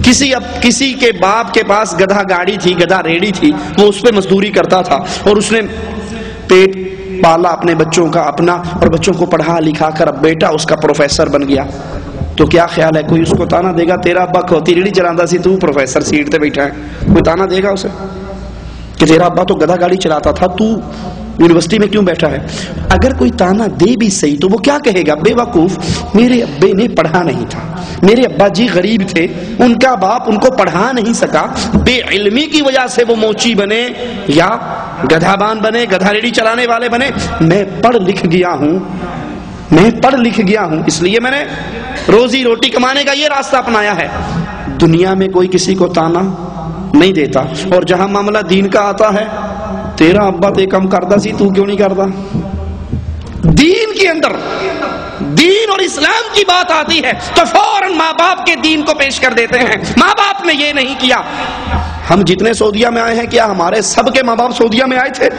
کسی کے باپ کے پاس گدھا گاڑی تھی، گدھا ریڑھی تھی، وہ اس پہ مزدوری کرتا تھا اور اس نے پیٹ پالا اپنے بچوں کا اپنا اور بچوں کو پڑھا لکھا کر اب بیٹا اس کا پروفیسر بن گیا. تو کیا خیال ہے کوئی اس کو تانا دے گا تیرا ابا کھوتی ریڑھی چلاتا سی تو پروفیسر سیٹ تے بیٹھا ہے؟ کوئی تانا دے گا اسے کہ تیرا ابا تو گدھا گاڑی چلاتا تھا تو یونیورسٹی میں کیوں بیٹھا ہے؟ اگر کوئی تانا دے بھی صحیح تو وہ کیا کہے گا؟ بے وقوف، میرے ابے نے پڑھا نہیں تھا، میرے ابا جی غریب تھے، ان کا باپ ان کو پڑھا نہیں سکا، بے علمی کی وجہ سے وہ موچی بنے یا گدھا بان بنے، گدھا ریڑھی چلانے والے بنے. میں پڑھ لکھ گیا ہوں اس لیے میں نے روزی روٹی کمانے کا یہ راستہ اپنایا ہے. دنیا میں کوئی کسی کو تانا نہیں دیتا، اور جہاں معاملہ دین کا آتا ہے تیرا ابا تے کم کرتا سی تو کیوں نہیں کرتا؟ دین کے اندر دین اور اسلام کی بات آتی ہے تو فوراً ماں باپ کے دین کو پیش کر دیتے ہیں. ماں باپ نے یہ نہیں کیا. ہم جتنے سعودیہ میں آئے ہیں کیا ہمارے سب کے ماں باپ سعودیہ میں آئے تھے؟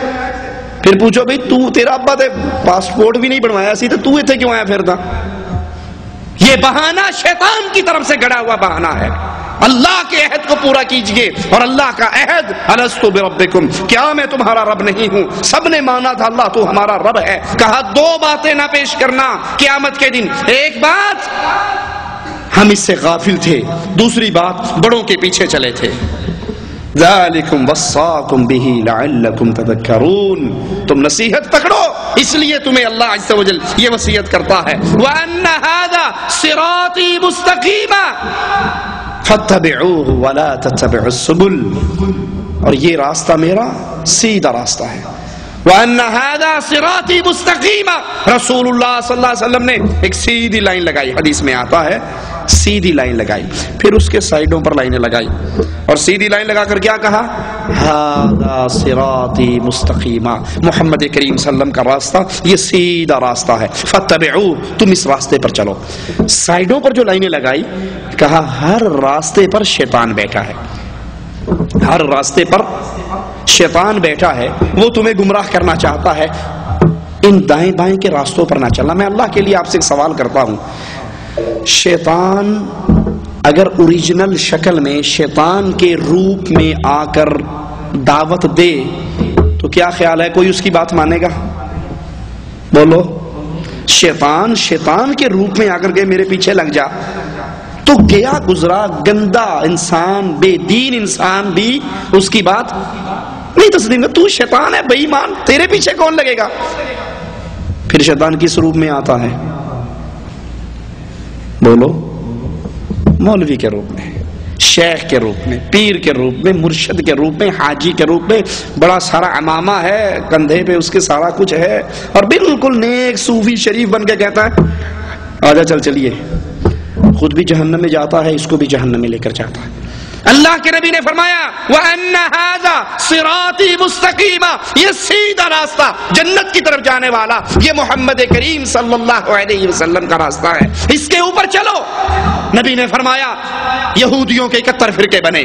پھر پوچھو بھئی تو تیرا ابا تے پاسپورٹ بھی نہیں بنوایا سی تو ایتھے کیوں آیا پھردا؟ یہ بہانہ شیطان کی طرف سے گڑا ہوا بہانہ ہے. اللہ کے عہد کو پورا کیجئے، اور اللہ کا عہد الست بربکم، کیا میں تمہارا رب نہیں ہوں؟ سب نے مانا تھا اللہ تو ہمارا رب ہے. کہا دو باتیں نہ پیش کرنا قیامت کے دن. ایک بات ہم اس سے غافل تھے، دوسری بات بڑوں کے پیچھے چلے تھے. ذالکم وصاکم بہ لعلکم تذکرون، تم نصیحت پکڑو اس لیے تمہیں اللہ عز و جل یہ وصیت کرتا ہے. وان ھذا صراطی مستقیما فاتبعوه ولا تتبعوا السبل، اور یہ راستہ میرا سیدھا راستہ ہے. وَأَنَّ هَذَا صِرَاطِي مُسْتَقِيمًا، رسول اللہ صلی اللہ علیہ وسلم نے ایک سیدھی لائن لگائی، حدیث میں آتا ہے سیدھی لائن لگائی، پھر اس کے سائیڈوں پر لائنیں لگائی، اور سیدھی لائن لگا کر کیا کہا؟ هَذَا صِرَاطِي مُسْتَقِيمًا، محمد کریم صلی اللہ علیہ وسلم کا راستہ یہ سیدھا راستہ ہے. فَاتَّبِعُوهُ، تم اس راستے پر چلو. سائیڈوں پر جو لائنیں لگائی، کہا ہر راستے پر شیطان بیٹھا ہے، ہر راستے پر شیطان بیٹھا ہے، وہ تمہیں گمراہ کرنا چاہتا ہے. ان دائیں بائیں کے راستوں پر نہ چلنا. میں اللہ کے لیے آپ سے ایک سوال کرتا ہوں، شیطان اگر اوریجنل شکل میں شیطان کے روپ میں آ کر دعوت دے تو کیا خیال ہے کوئی اس کی بات مانے گا؟ بولو. شیطان کے روپ میں آ کر کے میرے پیچھے لگ جا تو گیا گزرا گندا انسان، بے دین انسان بھی اس کی بات نہیں تسلیم کر. تو شیطان ہے، بے ایمان، تیرے پیچھے کون لگے گا؟ پھر شیطان کس روپ میں آتا ہے؟ بولو. مولوی کے روپ میں، شیخ کے روپ میں، پیر کے روپ میں، مرشد کے روپ میں، حاجی کے روپ میں. بڑا سارا امامہ ہے کندھے پہ اس کے، سارا کچھ ہے، اور بالکل نیک صوفی شریف بن کے کہتا ہے آجا چل چلیے. خود بھی جہنم میں جاتا ہے، اس کو بھی جہنم میں لے کر جاتا ہے. اللہ کے نبی نے فرمایا وَأَنَّ هَذَا صِرَاطِي مُسْتَقِيمًا، یہ سیدھا راستہ جنت کی طرف جانے والا یہ محمد کریم صلی اللہ علیہ وسلم کا راستہ ہے، اس کے اوپر چلو. نبی نے فرمایا یہودیوں کے 71 فرقے بنے،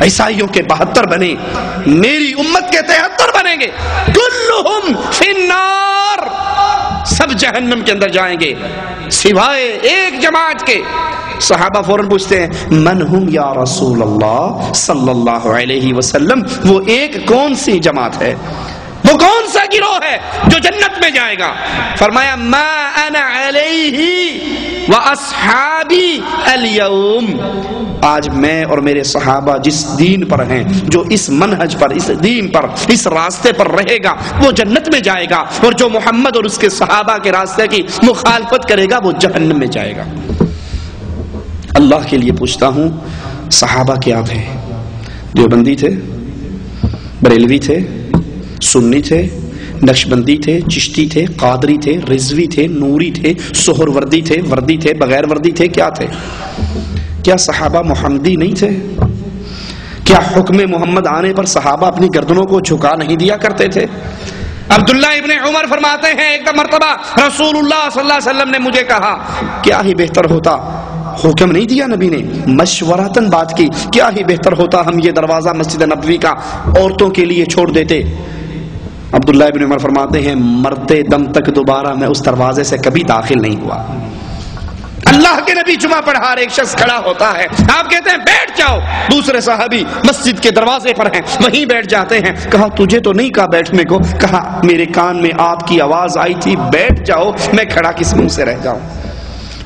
عیسائیوں کے 72 بنے، میری امت کے 73 بنیں گے، کلہم فی النار، سب جہنم کے اندر جائیں گے سوائے ایک جماعت کے. صحابہ فوراً پوچھتے ہیں من ہم یا رسول اللہ صلی اللہ علیہ وسلم، وہ ایک کون سی جماعت ہے، وہ کون سا گروہ ہے جو جنت میں جائے گا؟ فرمایا ما انا علیہ واصحابی اليوم، آج میں اور میرے صحابہ جس دین پر ہیں، جو اس منہج پر، اس دین پر، اس راستے پر رہے گا وہ جنت میں جائے گا، اور جو محمد اور اس کے صحابہ کے راستے کی مخالفت کرے گا وہ جہنم میں جائے گا. اللہ کے لیے پوچھتا ہوں صحابہ کیا تھے؟ دیوبندی تھے، بریلوی تھے، سنی تھے، نقشبندی تھے، چشتی تھے، قادری تھے، رضوی تھے، نوری تھے، سہر وردی تھے، وردی تھے، بغیر وردی تھے، کیا تھے؟ کیا صحابہ محمدی نہیں تھے؟ کیا حکم محمد آنے پر صحابہ اپنی گردنوں کو جھکا نہیں دیا کرتے تھے؟ عبداللہ ابن عمر فرماتے ہیں ایک مرتبہ رسول اللہ صلی اللہ علیہ وسلم نے مجھے کہا کیا ہی بہتر ہوتا، حکم نہیں دیا نبی نے، مشورتاً بات کی، کیا ہی بہتر ہوتا ہم یہ دروازہ مسجد نبوی کا عورتوں کے لیے چھوڑ دیتے. عبداللہ ابن عمر فرماتے ہیں مرتے دم تک دوبارہ میں اس دروازے سے کبھی داخل نہیں ہوا. اللہ اللہ کے نبی جمعہ پڑھا، ایک شخص کھڑا ہوتا ہے، آپ کہتے ہیں بیٹھ جاؤ، دوسرے صحابی مسجد کے دروازے پر ہیں، وہیں بیٹھ جاتے ہیں۔ کہا تجھے تو نہیں کہا بیٹھنے کو، کہا میرے کان میں آپ کی آواز آئی تھی بیٹھ جاؤ، میں کھڑا کس منہ سے رہ جاؤں۔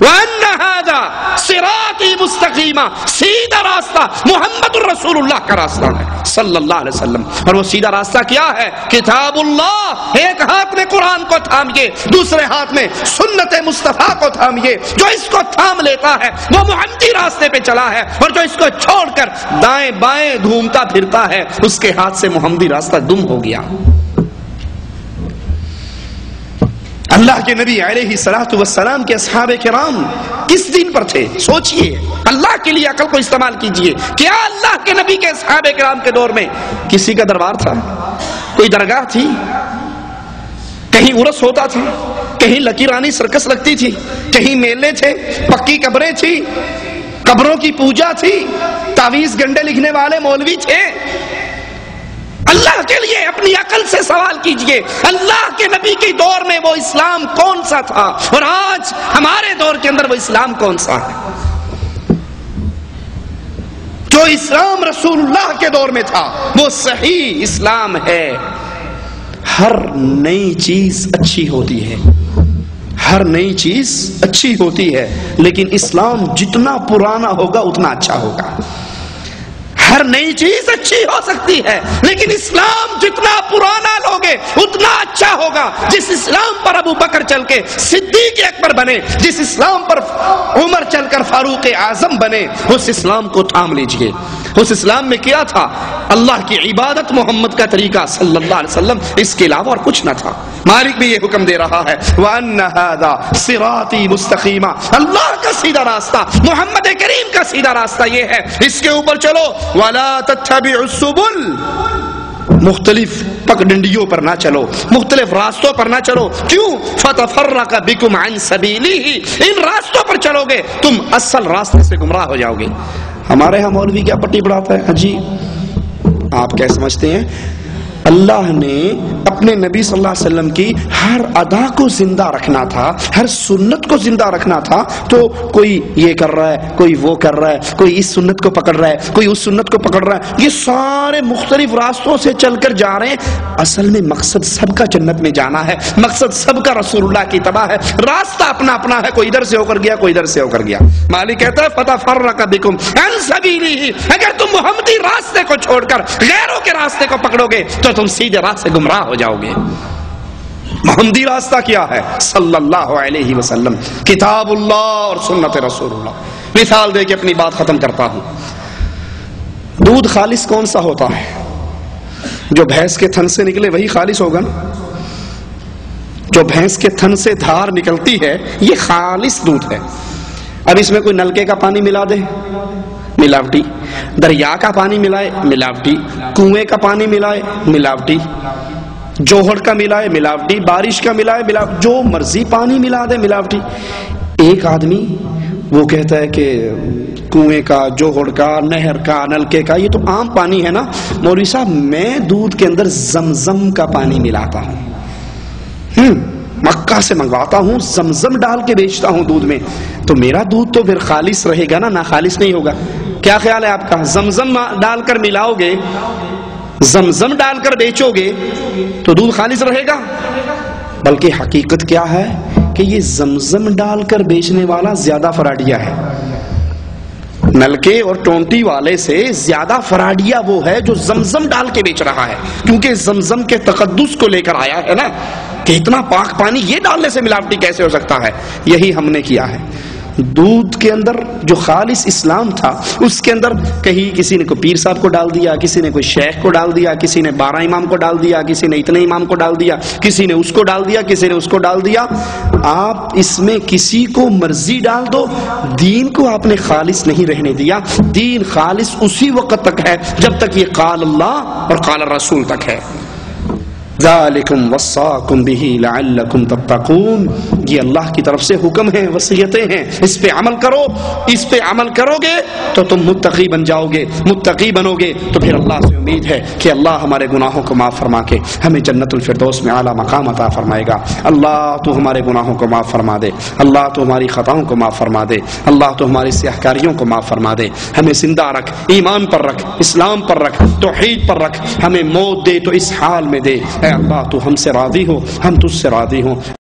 وَأَنَّ هَذَا صِرَاطِي مُسْتَقِيمًا، سیدھا راستہ محمد الرسول اللہ کا راستہ ہے صلی اللہ علیہ وسلم۔ اور وہ سیدھا راستہ کیا ہے؟ کتاب اللہ، ایک ہاتھ میں قرآن کو تھامیے، دوسرے ہاتھ میں سنت مصطفیٰ کو تھامیے۔ جو اس کو تھام لیتا ہے وہ محمدی راستے پہ چلا ہے، اور جو اس کو چھوڑ کر دائیں بائیں گھومتا پھرتا ہے اس کے ہاتھ سے محمدی راستہ گم ہو گیا۔ اللہ کے نبی علیہ الصلوۃ والسلام کے اصحاب کرام کس دین پر تھے؟ سوچئے، اللہ کے لیے عقل کو استعمال کیجئے۔ کیا اللہ کے نبی کے اصحاب کرام کے دور میں کسی کا دربار تھا؟ کوئی درگاہ تھی؟ کہیں عرس ہوتا تھا؟ کہیں لکی رانی سرکس لگتی تھی؟ کہیں میلے تھے؟ پکی قبریں تھی؟ قبروں کی پوجا تھی؟ تعویذ گنڈے لکھنے والے مولوی تھے؟ اللہ کے لیے اپنی عقل سے سوال کیجئے، اللہ کے نبی کے دور میں وہ اسلام کون سا تھا، اور آج ہمارے دور کے اندر وہ اسلام کون سا ہے؟ جو اسلام رسول اللہ کے دور میں تھا وہ صحیح اسلام ہے۔ ہر نئی چیز اچھی ہوتی ہے، ہر نئی چیز اچھی ہوتی ہے، لیکن اسلام جتنا پرانا ہوگا اتنا اچھا ہوگا۔ ہر نئی چیز اچھی ہو سکتی ہے، لیکن اسلام جتنا پرانا لوگے اتنا اچھا ہوگا۔ جس اسلام پر ابو بکر چل کے صدیق اکبر بنے، جس اسلام پر عمر چل کر فاروق اعظم بنے، اس اسلام کو تھام لیجئے۔ اس اسلام میں کیا تھا؟ اللہ کی عبادت، محمد کا طریقہ صلی اللہ علیہ وسلم، اس کے علاوہ اور کچھ نہ تھا۔ مالک بھی یہ حکم دے رہا ہے وَأَنَّ هَذَا صِرَاطِي مُسْتَقِيمًا، اللہ کا سیدھا راستہ، محمد کریم کا سیدھا راستہ یہ ہے، اس کے اوپر چلو۔ وَلَا تَتَّبِعُوا السُّبُلَ، مختلف پگڈنڈیوں پر نہ چلو، مختلف راستوں پر نہ چلو۔ کیوں؟ فَتَفَرَّقَ بِكُمْ عَنْ سَبِيلِهِ، ان راستوں پر چلو گے تم اصل راستے سے گمراہ ہو جاؤ گے۔ ہمارے ہاں مولوی کیا پٹی پڑھاتا ہے؟ جی آپ کیا سمجھتے ہیں؟ اللہ نے اپنے نبی صلی اللہ علیہ وسلم کی ہر ادا کو زندہ رکھنا تھا، ہر سنت کو زندہ رکھنا تھا، تو کوئی یہ کر رہا ہے، کوئی وہ کر رہا ہے، کوئی اس سنت کو پکڑ رہا ہے، کوئی اس سنت کو پکڑ رہا ہے، یہ سارے مختلف راستوں سے چل کر جا رہے ہیں۔ اصل میں مقصد سب کا جنت میں جانا ہے، مقصد سب کا رسول اللہ کی اتباع ہے، راستہ اپنا اپنا ہے، کوئی ادھر سے ہو کر گیا، کوئی ادھر سے ہو کر گیا۔ مالک کہتا ہے فَتَفَرَّقَ بِكُمْ عَنْ سَبِيلِهِ، اگر تم محمدی راستے کو چھوڑ کر غیروں کے راستے کو پکڑو گے تو تم سیدھے راہ سے گمراہ ہو جاؤ گے۔ محمدی راستہ کیا ہے؟ صلی اللہ علیہ وسلم، کتاب اللہ اور سنت رسول اللہ۔ مثال دے کے اپنی بات ختم کرتا ہوں۔ دودھ خالص کون سا ہوتا ہے؟ جو بھینس کے تھن سے نکلے وہی خالص ہوگا نا۔ جو بھینس کے تھن سے دھار نکلتی ہے یہ خالص دودھ ہے۔ اب اس میں کوئی نلکے کا پانی ملا دے، ملاوٹی، دریا کا پانی ملائے، ملاوٹی، کنویں کا پانی ملائے، ملاوٹی، جوہر کا ملائے، ملاوٹی، بارش کا ملائے، ملاوٹی، جو مرضی پانی ملا دے، ملاوٹی۔ ایک آدمی وہ کہتا ہے کہ کنویں کا، جوہر کا، نہر کا، نلکے کا یہ تو عام پانی ہے نا، مولوی صاحب میں دودھ کے اندر زمزم کا پانی ملاتا ہوں، مکہ سے منگواتا ہوں، زمزم ڈال کے بیچتا ہوں دودھ میں، تو میرا دودھ تو پھر خالص رہے گا نا، نہ خالص نہیں ہوگا۔ کیا خیال ہے آپ کا؟ زمزم ڈال کر ملاؤ گے، زمزم ڈال کر بیچو گے تو دودھ خالص رہے گا؟ بلکہ حقیقت کیا ہے کہ یہ زمزم ڈال کر بیچنے والا زیادہ فراڈیا ہے۔ نلکے اور ٹونٹی والے سے زیادہ فراڈیا وہ ہے جو زمزم ڈال کے بیچ رہا ہے، کیونکہ زمزم کے تقدس کو لے کر آیا ہے نا کہ اتنا پاک پانی یہ ڈالنے سے ملاوٹی کیسے ہو سکتا ہے۔ یہی ہم نے کیا ہے۔ دودھ کے اندر جو خالص اسلام تھا اس کے اندر کہیں کسی نے کوئی پیر صاحب کو ڈال دیا، کسی نے کوئی شیخ کو ڈال دیا، کسی نے 12 امام کو ڈال دیا، کسی نے اتنے امام کو ڈال دیا، کسی نے اس کو ڈال دیا، کسی نے اس کو ڈال دیا۔ آپ اس میں کسی کو مرضی ڈال دو، دین کو آپ نے خالص نہیں رہنے دیا۔ دین خالص اسی وقت تک ہے جب تک یہ قال اللہ اور قال الرسول تک ہے۔ ذالکم وصاکم بہ لعلکم تتقون، یہ اللہ کی طرف سے حکم ہیں، وصیتیں ہیں، اس پہ عمل کرو. اس پہ عمل کرو گے تو تم متقی بن جاؤ گے. متقی بنو گے تو پھر اللہ سے امید ہے کہ اللہ ہمارے گناہوں کو معاف فرما کے ہمیں جنت الفردوس میں اعلیٰ مقام عطا فرمائے گا. اللہ تو ہمارے گناہوں کو معاف فرما دے. اللہ تو ہماری خطاؤں کو معاف فرما دے. اللہ تو ہماری سیاہ کاریوں کو معاف فرما دے. ہمیں زندہ رکھ، ایمان پر رکھ، اسلام پر رکھ، توحید پر رکھ. ہمیں موت دے تو اس حال میں دے. اے اللہ تو ہم سے راضی ہو، ہم تجھ سے راضی ہوں.